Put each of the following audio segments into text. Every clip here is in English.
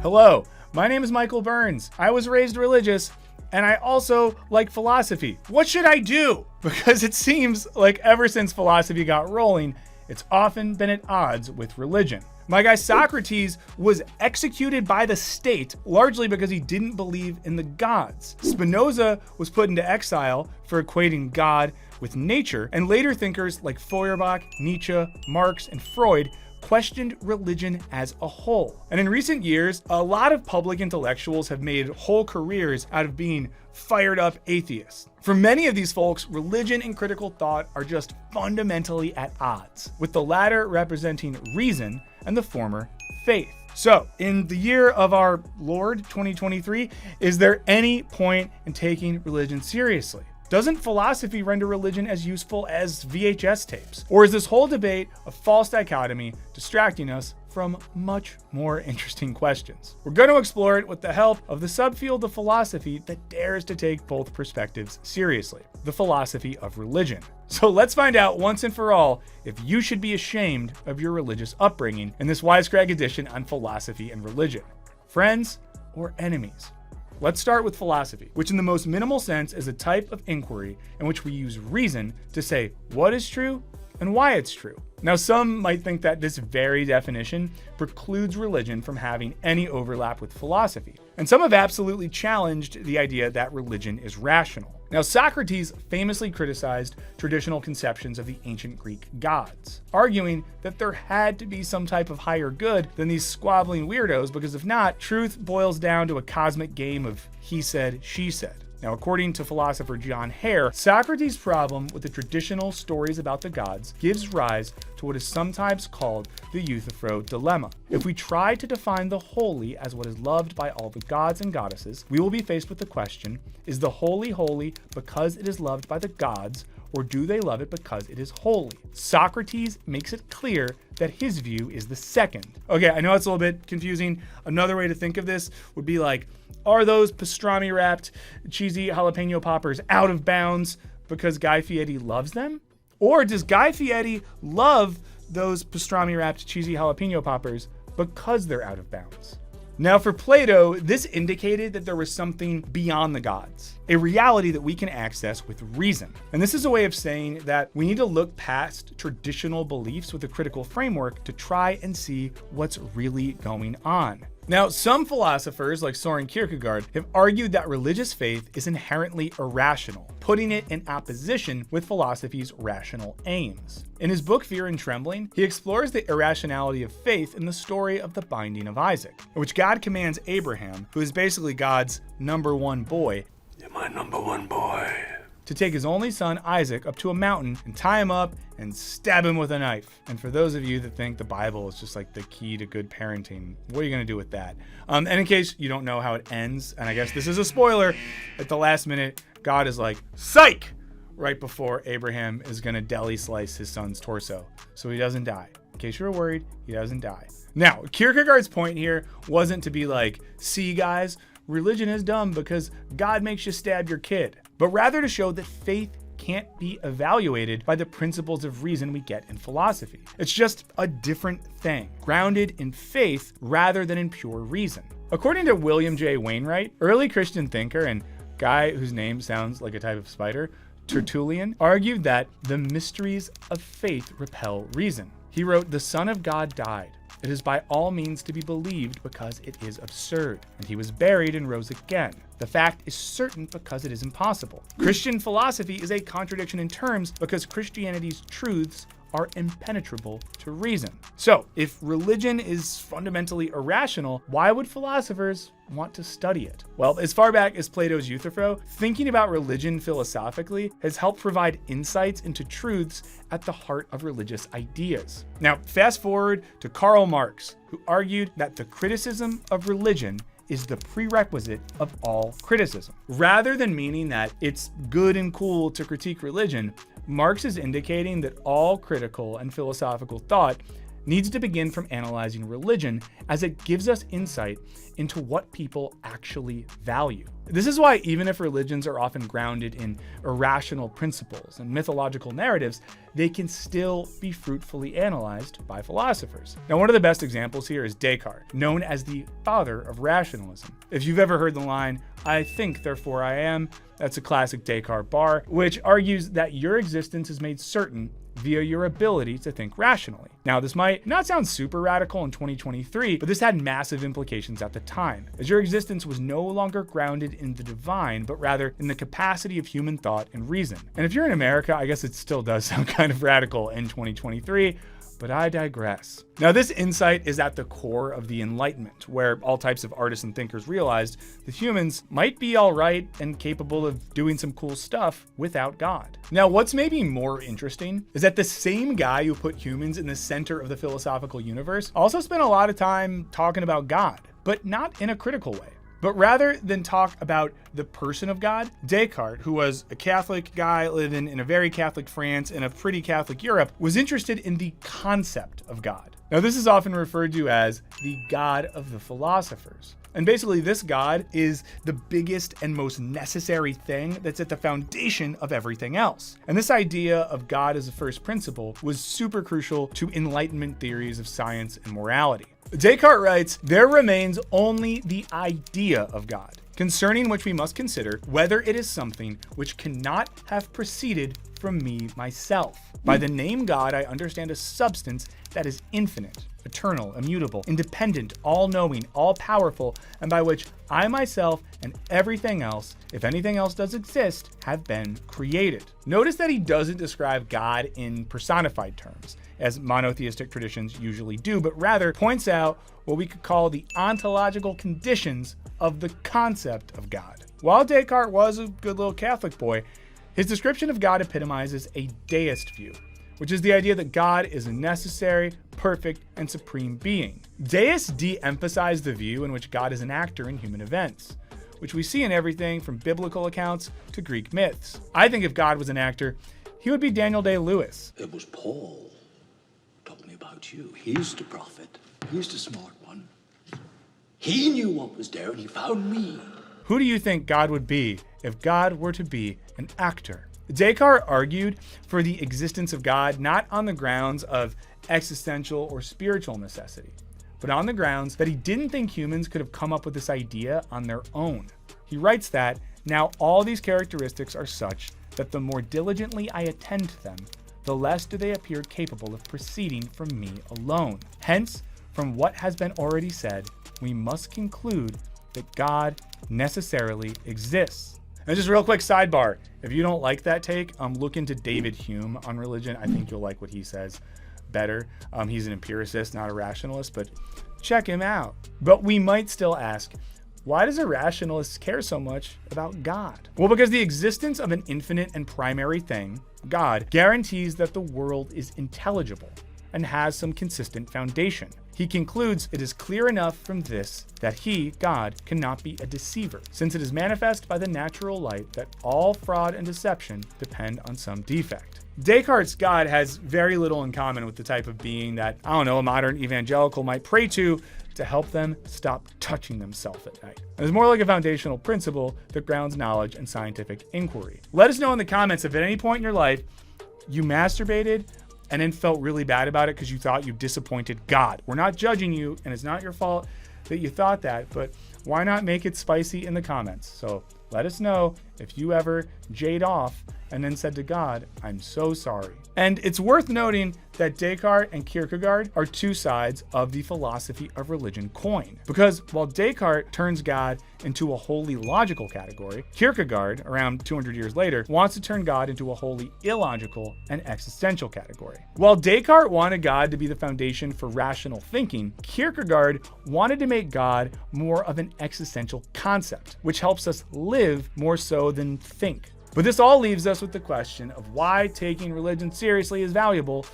Hello, my name is Michael Burns. I was raised religious, and I also like philosophy. What should I do? Because it seems like ever since philosophy got rolling, it's often been at odds with religion. My guy Socrates was executed by the state largely because he didn't believe in the gods. Spinoza was put into exile for equating God with nature, and later thinkers like Feuerbach, Nietzsche, Marx, and Freud questioned religion as a whole. And in recent years, a lot of public intellectuals have made whole careers out of being fired up atheists. For many of these folks, religion and critical thought are just fundamentally at odds, with the latter representing reason and the former faith. So, in the year of our Lord 2023, is there any point in taking religion seriously? Doesn't philosophy render religion as useful as VHS tapes? Or is this whole debate a false dichotomy distracting us from much more interesting questions? We're going to explore it with the help of the subfield of philosophy that dares to take both perspectives seriously, the philosophy of religion. So let's find out once and for all if you should be ashamed of your religious upbringing in this Wisecrack edition on philosophy and religion. Friends or enemies? Let's start with philosophy, which in the most minimal sense is a type of inquiry in which we use reason to say what is true and why it's true. Now, some might think that this very definition precludes religion from having any overlap with philosophy, and some have absolutely challenged the idea that religion is rational. Now, Socrates famously criticized traditional conceptions of the ancient Greek gods, arguing that there had to be some type of higher good than these squabbling weirdos, because if not, truth boils down to a cosmic game of he said, she said. Now, according to philosopher John Hare, Socrates' problem with the traditional stories about the gods gives rise to what is sometimes called the Euthyphro dilemma. If we try to define the holy as what is loved by all the gods and goddesses, we will be faced with the question, is the holy holy because it is loved by the gods, or do they love it because it is holy? Socrates makes it clear that his view is the second. Okay, I know it's a little bit confusing. Another way to think of this would be like, are those pastrami wrapped cheesy jalapeno poppers out of bounds because Guy Fieri loves them? Or does Guy Fieri love those pastrami wrapped cheesy jalapeno poppers because they're out of bounds? Now, for Plato, this indicated that there was something beyond the gods, a reality that we can access with reason. And this is a way of saying that we need to look past traditional beliefs with a critical framework to try and see what's really going on. Now, some philosophers like Soren Kierkegaard have argued that religious faith is inherently irrational, putting it in opposition with philosophy's rational aims. In his book Fear and Trembling, he explores the irrationality of faith in the story of the binding of Isaac, in which God commands Abraham, who is basically God's number one boy, "You're my number one boy," to take his only son Isaac up to a mountain and tie him up and stab him with a knife. And for those of you that think the Bible is just like the key to good parenting, what are you going to do with that? And in case you don't know how it ends, and I guess this is a spoiler, at the last minute, God is like, psych! Right before Abraham is going to deli slice his son's torso. So he doesn't die. In case you were worried, he doesn't die. Now, Kierkegaard's point here wasn't to be like, see guys, religion is dumb because God makes you stab your kid, but rather to show that faith can't be evaluated by the principles of reason we get in philosophy. It's just a different thing, grounded in faith rather than in pure reason. According to William J. Wainwright, early Christian thinker and guy whose name sounds like a type of spider, Tertullian, argued that the mysteries of faith repel reason. He wrote, "The Son of God died. It is by all means to be believed because it is absurd. And he was buried and rose again. The fact is certain because it is impossible. Christian philosophy is a contradiction in terms because Christianity's truths are impenetrable to reason." So, if religion is fundamentally irrational, why would philosophers want to study it? Well, as far back as Plato's Euthyphro, thinking about religion philosophically has helped provide insights into truths at the heart of religious ideas. Now, fast forward to Karl Marx, who argued that the criticism of religion is the prerequisite of all criticism. Rather than meaning that it's good and cool to critique religion, Marx is indicating that all critical and philosophical thought needs to begin from analyzing religion, as it gives us insight into what people actually value. This is why even if religions are often grounded in irrational principles and mythological narratives, they can still be fruitfully analyzed by philosophers. Now, one of the best examples here is Descartes, known as the father of rationalism. If you've ever heard the line, "I think, therefore I am," that's a classic Descartes bar, which argues that your existence is made certain via your ability to think rationally. Now, this might not sound super radical in 2023, but this had massive implications at the time, as your existence was no longer grounded in the divine, but rather in the capacity of human thought and reason. And if you're in America, I guess it still does sound kind of radical in 2023, but I digress. Now, this insight is at the core of the Enlightenment, where all types of artists and thinkers realized that humans might be all right and capable of doing some cool stuff without God. Now, what's maybe more interesting is that the same guy who put humans in the center of the philosophical universe also spent a lot of time talking about God, but not in a critical way. But rather than talk about the person of God, Descartes, who was a Catholic guy living in a very Catholic France and a pretty Catholic Europe, was interested in the concept of God. Now, this is often referred to as the God of the philosophers. And basically, this God is the biggest and most necessary thing that's at the foundation of everything else. And this idea of God as a first principle was super crucial to Enlightenment theories of science and morality. Descartes writes, "There remains only the idea of God, concerning which we must consider whether it is something which cannot have proceeded from me myself. By the name God, I understand a substance that is infinite, eternal, immutable, independent, all-knowing, all-powerful, and by which I myself and everything else, if anything else does exist, have been created." Notice that he doesn't describe God in personified terms, as monotheistic traditions usually do, but rather points out what we could call the ontological conditions of the concept of God. While Descartes was a good little Catholic boy, his description of God epitomizes a deist view, which is the idea that God is a necessary, perfect, and supreme being. Deists de-emphasize the view in which God is an actor in human events, which we see in everything from biblical accounts to Greek myths. I think if God was an actor, he would be Daniel Day-Lewis. It was Paul told me about you. He's the prophet. He's the smart one. He knew what was there and he found me. Who do you think God would be if God were to be an actor? Descartes argued for the existence of God not on the grounds of existential or spiritual necessity, but on the grounds that he didn't think humans could have come up with this idea on their own. He writes that, "Now all these characteristics are such that the more diligently I attend to them, the less do they appear capable of proceeding from me alone. Hence, from what has been already said, we must conclude that God necessarily exists." And just a real quick sidebar, if you don't like that take, look into David Hume on religion. I think you'll like what he says better. He's an empiricist, not a rationalist, but check him out. But we might still ask, why does a rationalist care so much about God? Well, because the existence of an infinite and primary thing, God, guarantees that the world is intelligible and has some consistent foundation. He concludes it is clear enough from this that he, God, cannot be a deceiver, since it is manifest by the natural light that all fraud and deception depend on some defect. Descartes' God has very little in common with the type of being that, a modern evangelical might pray to help them stop touching themselves at night. And it's more like a foundational principle that grounds knowledge and scientific inquiry. Let us know in the comments if at any point in your life you masturbated and then felt really bad about it because you thought you disappointed God. We're not judging you, and it's not your fault that you thought that, but why not make it spicy in the comments? So let us know if you ever jade off and then said to God, "I'm so sorry." And it's worth noting that Descartes and Kierkegaard are two sides of the philosophy of religion coin. Because while Descartes turns God into a wholly logical category, Kierkegaard, around 200 years later, wants to turn God into a wholly illogical and existential category. While Descartes wanted God to be the foundation for rational thinking, Kierkegaard wanted to make God more of an existential concept, which helps us live more so than think. But this all leaves us with the question of why taking religion seriously is valuable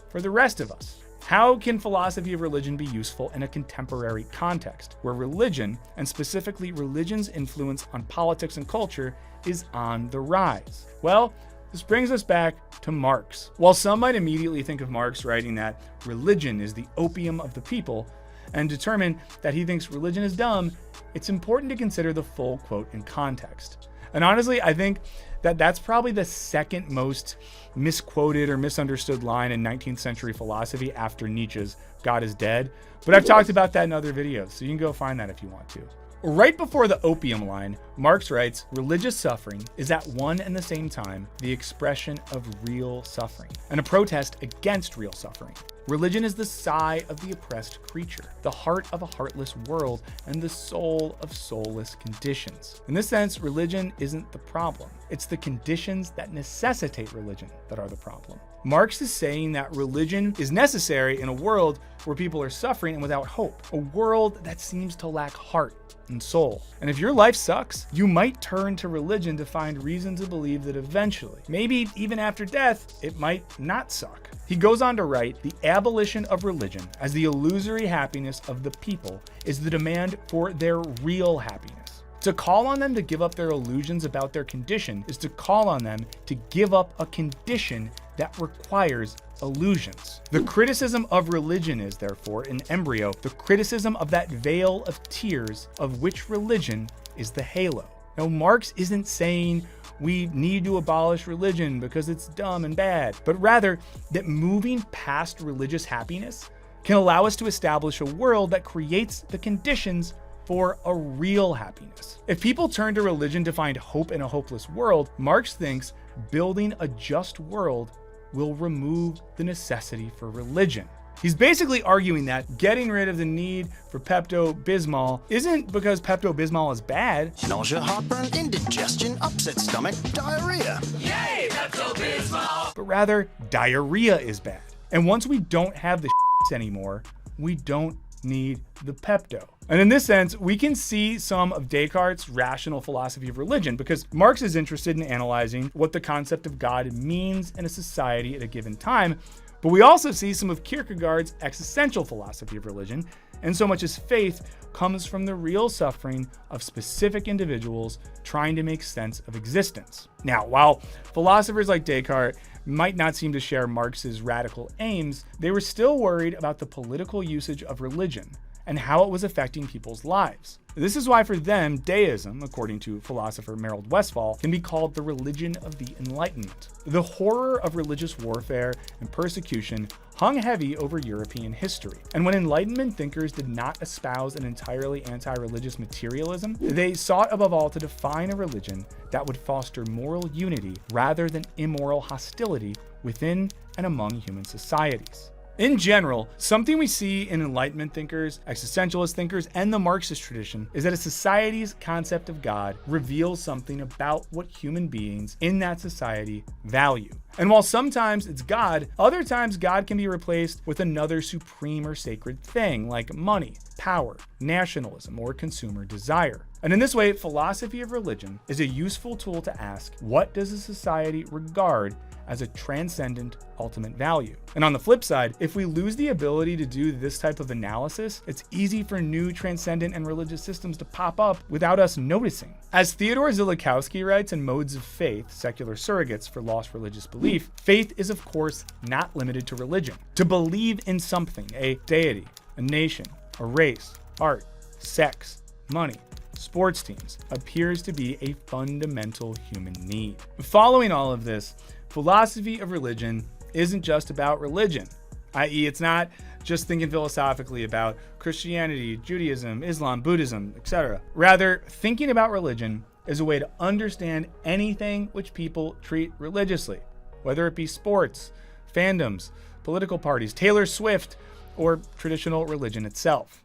for the rest of us. How can philosophy of religion be useful in a contemporary context where religion, and specifically religion's influence on politics and culture, is on the rise? Well, This brings us back to Marx. While some might immediately think of Marx writing that religion is the opium of the people and determine that he thinks religion is dumb, it's important to consider the full quote in context. And honestly, I think that that's probably the second most misquoted or misunderstood line in 19th century philosophy after Nietzsche's God is dead. But I've talked about that in other videos, so you can go find that if you want to. Right before the opium line, Marx writes, religious suffering is at one and the same time the expression of real suffering and a protest against real suffering. Religion is the sigh of the oppressed creature, the heart of a heartless world, and the soul of soulless conditions. In this sense, religion isn't the problem. It's the conditions that necessitate religion that are the problem. Marx is saying that religion is necessary in a world where people are suffering and without hope, a world that seems to lack heart and soul. And if your life sucks, you might turn to religion to find reason to believe that eventually, maybe even after death, it might not suck. He goes on to write, the abolition of religion as the illusory happiness of the people is the demand for their real happiness. To call on them to give up their illusions about their condition is to call on them to give up a condition that requires illusions. The criticism of religion is, therefore, in embryo, the criticism of that veil of tears of which religion is the halo. Now, Marx isn't saying we need to abolish religion because it's dumb and bad, but rather that moving past religious happiness can allow us to establish a world that creates the conditions for a real happiness. If people turn to religion to find hope in a hopeless world, Marx thinks building a just world will remove the necessity for religion. He's basically arguing that getting rid of the need for Pepto-Bismol isn't because Pepto-Bismol is bad. Nausea, heartburn, indigestion, upset stomach, diarrhea. Yay, Pepto-Bismol! But rather, diarrhea is bad. And once we don't have the anymore, we don't need the Pepto. And in this sense, we can see some of Descartes' rational philosophy of religion because Marx is interested in analyzing what the concept of God means in a society at a given time. But we also see some of Kierkegaard's existential philosophy of religion, and so much as faith comes from the real suffering of specific individuals trying to make sense of existence. Now, while philosophers like Descartes might not seem to share Marx's radical aims, they were still worried about the political usage of religion and how it was affecting people's lives. This is why for them, deism, according to philosopher Merold Westphal, can be called the religion of the Enlightenment. The horror of religious warfare and persecution hung heavy over European history. And when Enlightenment thinkers did not espouse an entirely anti-religious materialism, they sought above all to define a religion that would foster moral unity rather than immoral hostility within and among human societies. In general, something we see in Enlightenment thinkers, existentialist thinkers, and the Marxist tradition is that a society's concept of God reveals something about what human beings in that society value. And while sometimes it's God, other times God can be replaced with another supreme or sacred thing like money, power, nationalism, or consumer desire. And in this way, philosophy of religion is a useful tool to ask, what does a society regard as a transcendent ultimate value? And on the flip side, if we lose the ability to do this type of analysis, it's easy for new transcendent and religious systems to pop up without us noticing. As Theodore Zillikowski writes in Modes of Faith, Secular Surrogates for Lost Religious Belief, faith is of course not limited to religion. To believe in something, a deity, a nation, a race, art, sex, money, sports teams, appears to be a fundamental human need. Following all of this, philosophy of religion isn't just about religion, i.e. it's not just thinking philosophically about Christianity, Judaism, Islam, Buddhism, etc. Rather, thinking about religion is a way to understand anything which people treat religiously, whether it be sports, fandoms, political parties, Taylor Swift, or traditional religion itself.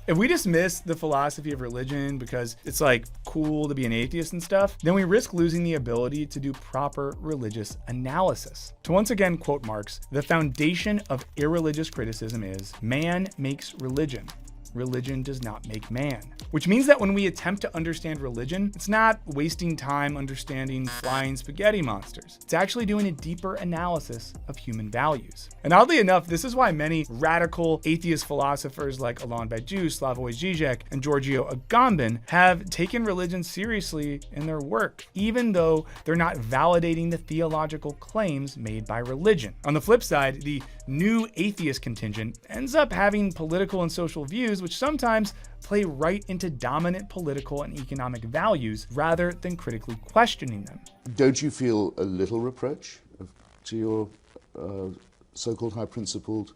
If we dismiss the philosophy of religion because it's like cool to be an atheist and stuff, then we risk losing the ability to do proper religious analysis. To once again quote Marx, the foundation of irreligious criticism is man makes religion, religion does not make man. Which means that when we attempt to understand religion, it's not wasting time understanding flying spaghetti monsters. It's actually doing a deeper analysis of human values. And oddly enough, this is why many radical atheist philosophers like Alain Badiou, Slavoj Žižek, and Giorgio Agamben have taken religion seriously in their work, even though they're not validating the theological claims made by religion. On the flip side, the new atheist contingent ends up having political and social views which sometimes play right into dominant political and economic values rather than critically questioning them. Don't you feel a little reproach to your so-called high-principled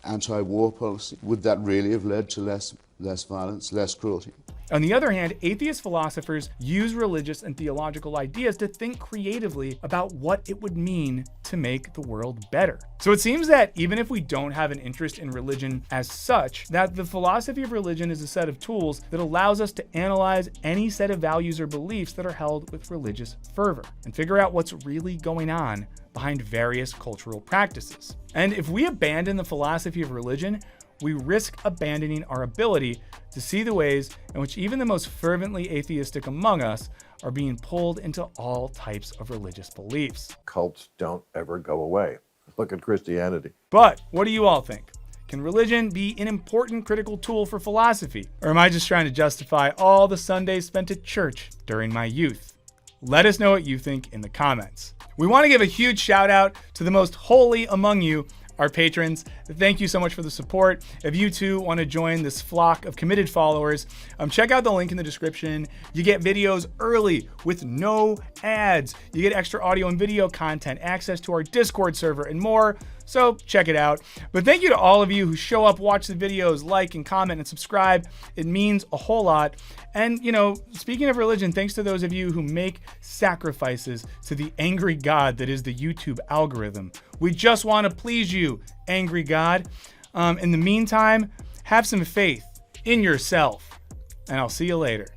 anti-war policy? Would that really have led to less violence, less cruelty? On the other hand, atheist philosophers use religious and theological ideas to think creatively about what it would mean to make the world better. So it seems that even if we don't have an interest in religion as such, that the philosophy of religion is a set of tools that allows us to analyze any set of values or beliefs that are held with religious fervor and figure out what's really going on behind various cultural practices. And if we abandon the philosophy of religion, we risk abandoning our ability to see the ways in which even the most fervently atheistic among us are being pulled into all types of religious beliefs. Cults don't ever go away. Look at Christianity. But what do you all think? Can religion be an important critical tool for philosophy? Or am I just trying to justify all the Sundays spent at church during my youth? Let us know what you think in the comments. We want to give a huge shout out to the most holy among you, our patrons. Thank you so much for the support. If you too want to join this flock of committed followers, check out the link in the description. You get videos early with no ads. You get extra audio and video content, access to our Discord server, and more. So check it out. But thank you to all of you who show up, watch the videos, like and comment and subscribe. It means a whole lot. And, speaking of religion, thanks to those of you who make sacrifices to the angry God that is the YouTube algorithm. We just want to please you, angry God. In the meantime, have some faith in yourself, and I'll see you later.